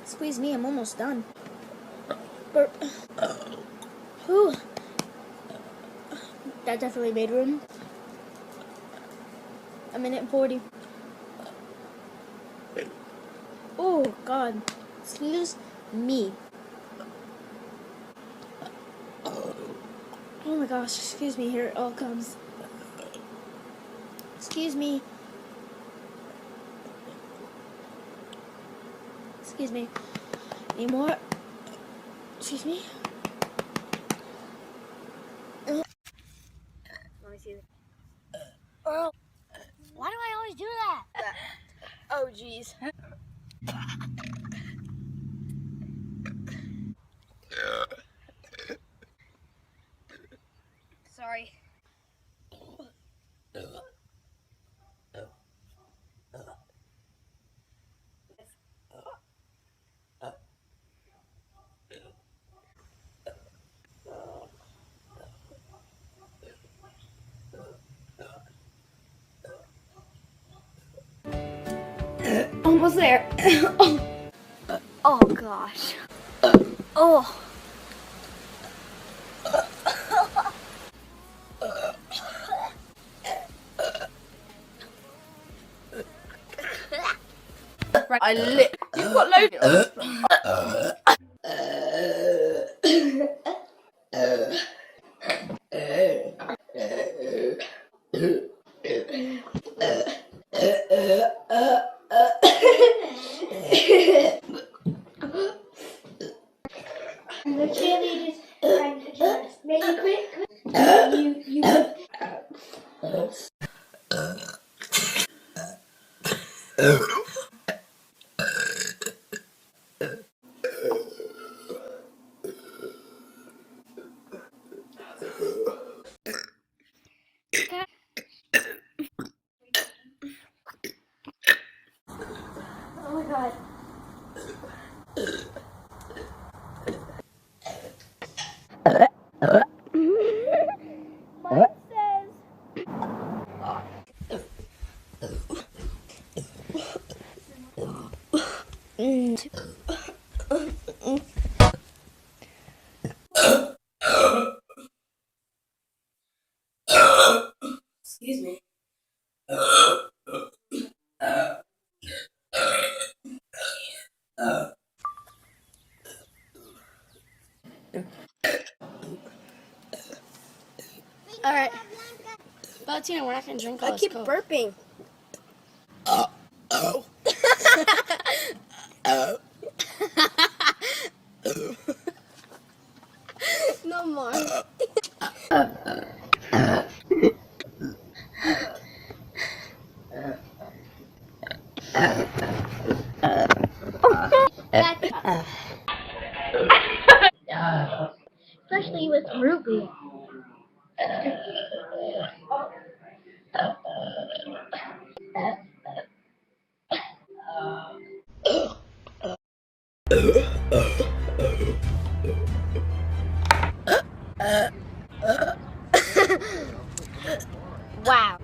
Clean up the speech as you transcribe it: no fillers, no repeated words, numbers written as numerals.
Squeeze me, I'm almost done. Burp. Whew. That definitely made room. A minute and 40. Oh, God. Excuse me. Oh my gosh, excuse me, here it all comes. Excuse me. Excuse me. Any more? Excuse me. Let me see. Oh, why do I always do that? Oh, jeez. Sorry. Almost there. Oh gosh. Oh. I lit. You've got loads. The cheerleaders and just make it quick. You Oh my god. Mine says. Excuse me. Alright. Valentina, we're not gonna drink all I this keep Coke. burping. No more. Especially with Ruby. Wow.